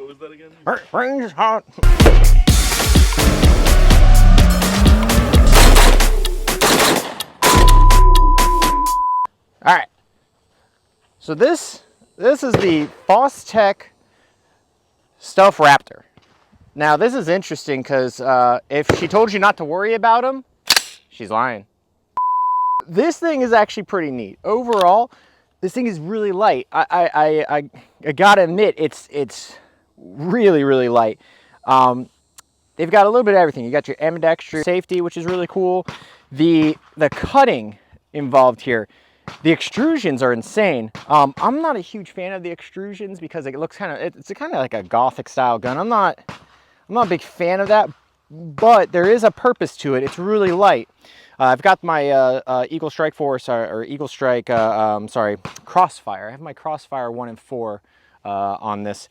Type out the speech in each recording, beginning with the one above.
What was that again? Range hot. All right. So this is the Fostech Stealth Raptor. Now this is interesting because if she told you not to worry about them, she's lying. This thing is actually pretty neat. Overall, this thing is really light. I gotta admit, it's really light. They've got a little bit of everything. You got your ambidextrous safety, which is really cool. The cutting involved here, the extrusions are insane. I'm not a huge fan of the extrusions because it looks it's kind of like a gothic style gun. I'm not a big fan of that, but there is a purpose to it. It's really light. I've got my Eagle Strike Force or Eagle Strike, sorry, Crossfire. I have my Crossfire 1 and 4 on this,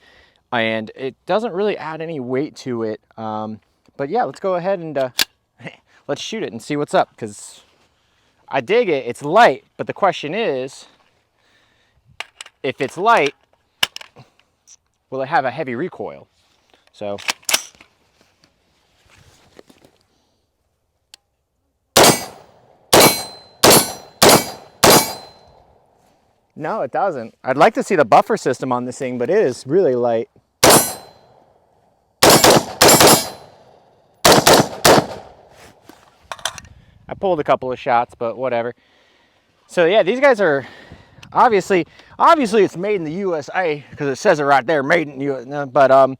and it doesn't really add any weight to it. But yeah, let's go ahead and let's shoot it and see what's up, because I dig it. It's light, but the question is, if it's light, will it have a heavy recoil? So. No, it doesn't. I'd like to see the buffer system on this thing, but it is really light. I pulled a couple of shots, but whatever. So yeah, these guys are obviously it's made in the USA because it says it right there, made in the USA. But I'm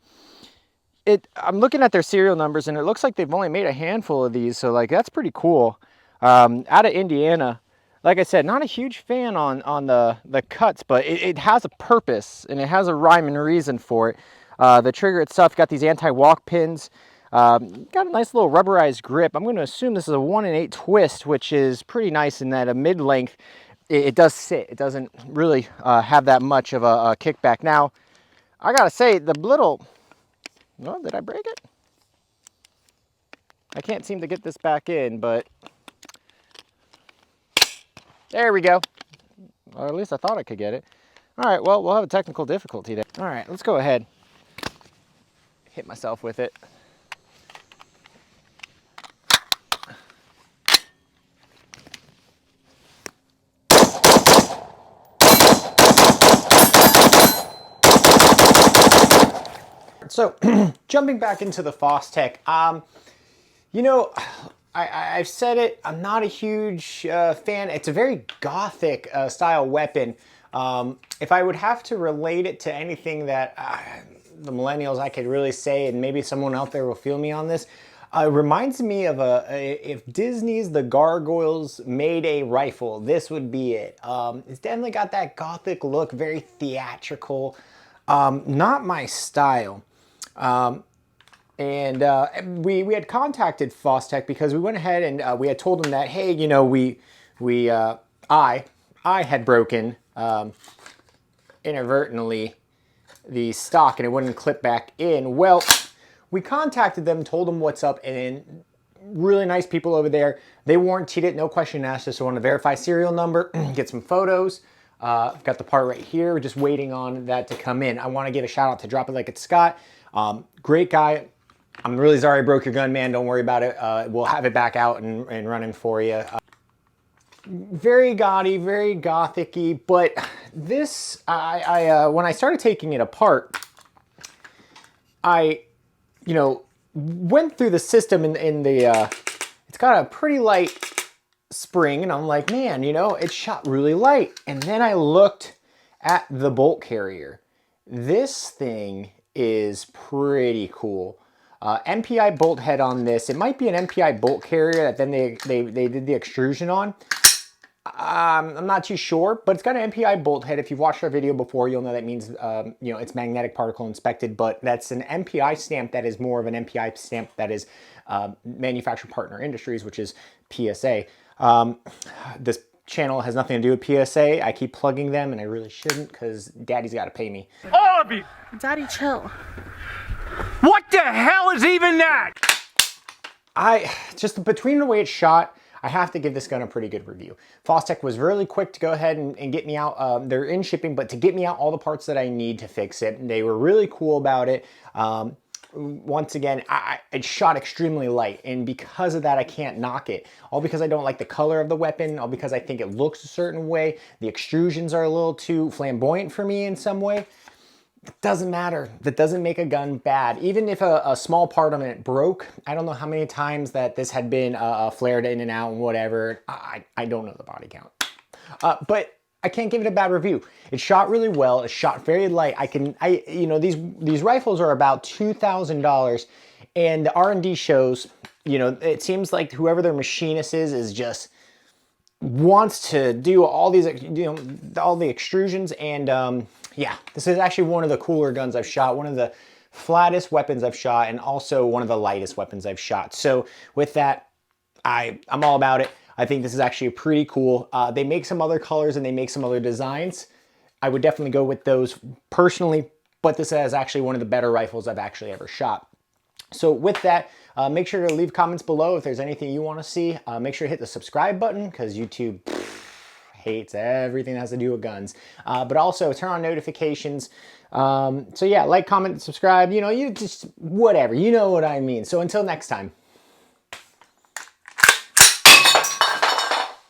looking at their serial numbers and it looks like they've only made a handful of these. So like, that's pretty cool. Out of Indiana. Like I said, not a huge fan on the cuts, but it has a purpose and it has a rhyme and reason for it. The trigger itself got these anti-walk pins. Got a nice little rubberized grip. I'm going to assume this is a 1-in-8 twist, which is pretty nice in that a mid-length, it does sit. It doesn't really have that much of a kickback. Now, I got to say, the little... Oh, did I break it? I can't seem to get this back in, but... There we go. Or at least I thought I could get it. All right, well, we'll have a technical difficulty there. All right, let's go ahead. Hit myself with it. So, jumping back into the Fostech, you know, I've said it, I'm not a huge fan. It's a very gothic style weapon. If I would have to relate it to anything that the millennials I could really say, and maybe someone out there will feel me on this, it reminds me of if Disney's The Gargoyles made a rifle, this would be it. It's definitely got that gothic look, very theatrical. Not my style. And we had contacted Fostech because we went ahead and we had told them that, hey, you know, I had broken inadvertently the stock and it wouldn't clip back in. Well, we contacted them, told them what's up, and really nice people over there. They warranted it, no question asked. Just want to verify serial number, get some photos. I've got the part right here. We're just waiting on that to come in. I want to give a shout out to Drop It Like It's Scott. Great guy. I'm really sorry I broke your gun, man. Don't worry about it. We'll have it back out and running for you. Very gaudy, very gothic-y, but this, when I started taking it apart, I, you know, went through the system in the, it's got a pretty light spring, and I'm like, man, you know, it shot really light. And then I looked at the bolt carrier. This thing is pretty cool. MPI bolt head on this. It might be an MPI bolt carrier that then they did the extrusion on. I'm not too sure, but it's got an MPI bolt head. If you've watched our video before, you'll know that means you know, it's magnetic particle inspected, but that's an MPI stamp that is more of an MPI stamp that is Manufacturer Partner Industries, which is PSA. This channel has nothing to do with PSA. I keep plugging them, and I really shouldn't because Daddy's got to pay me. All of you! Daddy, chill. What the hell is even that? Just between the way it's shot, I have to give this gun a pretty good review. Fostech was really quick to go ahead and get me out. They're in shipping, but to get me out all the parts that I need to fix it. They were really cool about it. Once again, it shot extremely light, and because of that, I can't knock it. All because I don't like the color of the weapon, all because I think it looks a certain way. The extrusions are a little too flamboyant for me in some way. It doesn't matter. That doesn't make a gun bad. Even if a small part of it broke, I don't know how many times that this had been flared in and out and whatever. I don't know the body count. But I can't give it a bad review. It shot really well. It shot very light. You know, these rifles are about $2,000, and the R&D shows, you know, it seems like whoever their machinist is just wants to do all these, you know, all the extrusions. And yeah, this is actually one of the cooler guns I've shot, one of the flattest weapons I've shot, and also one of the lightest weapons I've shot. So with that, I'm all about it. I think this is actually pretty cool. They make some other colors and they make some other designs. I would definitely go with those personally, but this is actually one of the better rifles I've actually ever shot. So with that, make sure to leave comments below if there's anything you want to see. Make sure to hit the subscribe button because YouTube hates everything that has to do with guns. But also turn on notifications. So yeah, like, comment, subscribe. You know, you just whatever. You know what I mean. So until next time.